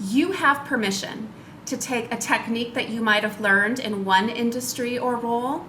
You have permission to take a technique that you might have learned in one industry or role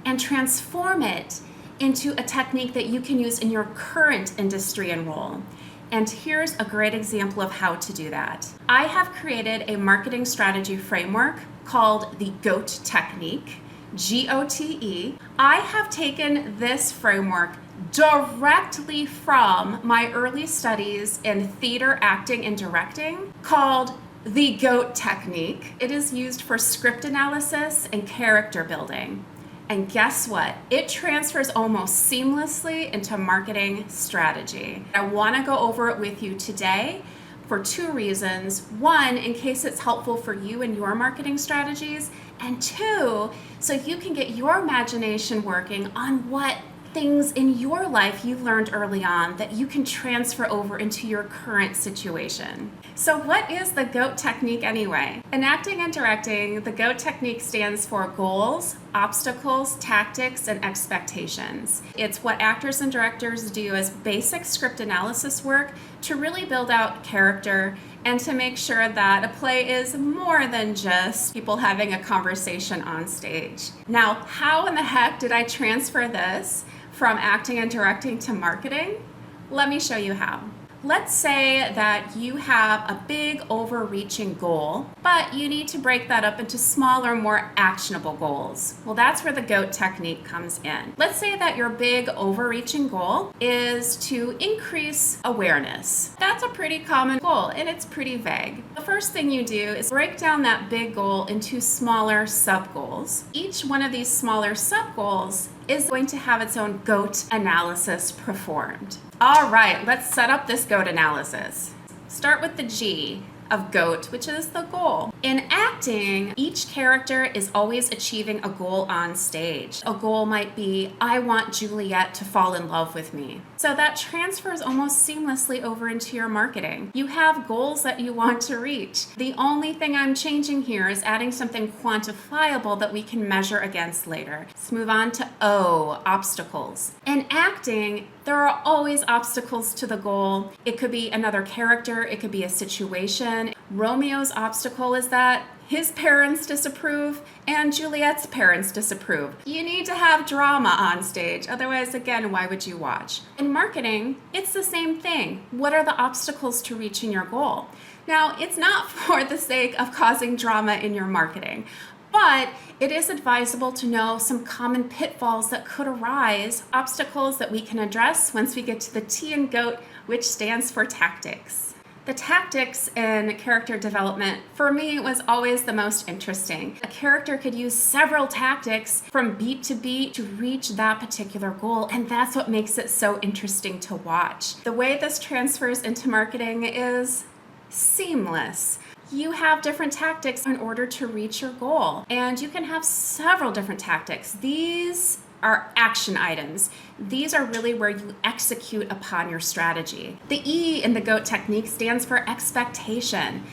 and transform it into a technique that you can use in your current industry and role. And here's a great example of how to do that. I have created a marketing strategy framework called the GOTE Technique, GOTE. I have taken this framework directly from my early studies in theater, acting, and directing called the GOTE Technique. It is used for script analysis and character building. And guess what? It transfers almost seamlessly into marketing strategy. I want to go over it with you today for two reasons. One, in case it's helpful for you and your marketing strategies, and two, so you can get your imagination working on what things in your life you learned early on that you can transfer over into your current situation. So what is the GOTE technique anyway? In acting and directing, the GOTE technique stands for goals, obstacles, tactics, and expectations. It's what actors and directors do as basic script analysis work to really build out character and to make sure that a play is more than just people having a conversation on stage. Now, how in the heck did I transfer this from acting and directing to marketing? Let me show you how. Let's say that you have a big overreaching goal, but you need to break that up into smaller, more actionable goals. Well, that's where the GOTE technique comes in. Let's say that your big overreaching goal is to increase awareness. That's a pretty common goal and it's pretty vague. The first thing you do is break down that big goal into smaller sub-goals. Each one of these smaller sub-goals is going to have its own GOTE analysis performed. All right, let's set up this GOTE analysis. Start with the G of GOTE, which is the goal. In acting, each character is always achieving a goal on stage. A goal might be, I want Juliet to fall in love with me. So that transfers almost seamlessly over into your marketing. You have goals that you want to reach. The only thing I'm changing here is adding something quantifiable that we can measure against later. Let's move on to O, obstacles. In acting, there are always obstacles to the goal. It could be another character, it could be a situation. Romeo's obstacle is that his parents disapprove and Juliet's parents disapprove. You need to have drama on stage, otherwise, again, why would you watch? In marketing, it's the same thing. What are the obstacles to reaching your goal? Now, it's not for the sake of causing drama in your marketing, but it is advisable to know some common pitfalls that could arise, obstacles that we can address once we get to the T in GOTE, which stands for tactics. The tactics in character development, for me, was always the most interesting. A character could use several tactics from beat to beat to reach that particular goal, and that's what makes it so interesting to watch. The way this transfers into marketing is seamless. You have different tactics in order to reach your goal, and you can have several different tactics. These are action items. These are really where you execute upon your strategy. The E in the GOTE technique stands for expectation.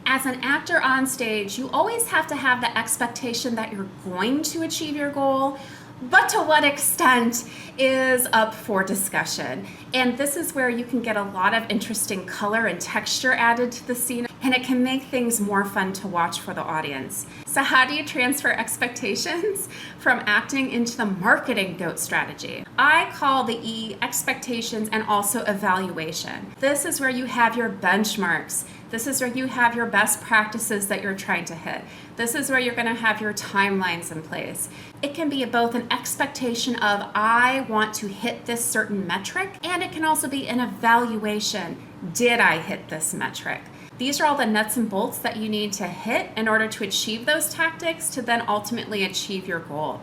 As an actor on stage, you always have to have the expectation that you're going to achieve your goal, but to what extent is up for discussion. And this is where you can get a lot of interesting color and texture added to the scene, and it can make things more fun to watch for the audience. So how do you transfer expectations from acting into the marketing GOTE strategy? I call the E expectations and also evaluation. This is where you have your benchmarks. This is where you have your best practices that you're trying to hit. This is where you're going to have your timelines in place. It can be both an expectation of, I want to hit this certain metric, and it can also be an evaluation. Did I hit this metric? These are all the nuts and bolts that you need to hit in order to achieve those tactics to then ultimately achieve your goal.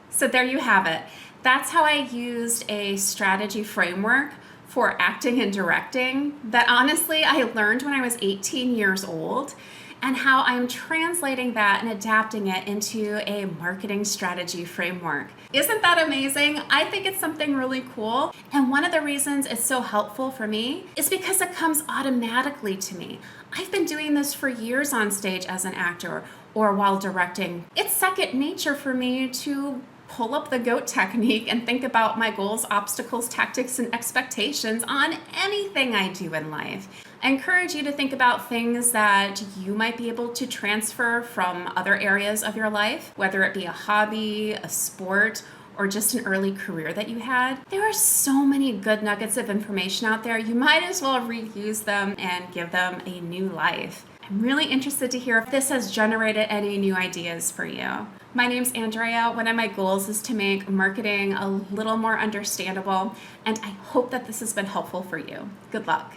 So there you have it. That's how I used a strategy framework for acting and directing that honestly I learned when I was 18 years old, and how I'm translating that and adapting it into a marketing strategy framework. Isn't that amazing? I think it's something really cool. And one of the reasons it's so helpful for me is because it comes automatically to me. I've been doing this for years on stage as an actor or while directing. It's second nature for me to pull up the GOTE technique and think about my goals, obstacles, tactics, and expectations on anything I do in life. I encourage you to think about things that you might be able to transfer from other areas of your life, whether it be a hobby, a sport, or just an early career that you had. There are so many good nuggets of information out there. You might as well reuse them and give them a new life. I'm really interested to hear if this has generated any new ideas for you. My name's Andrea. One of my goals is to make marketing a little more understandable, and I hope that this has been helpful for you. Good luck.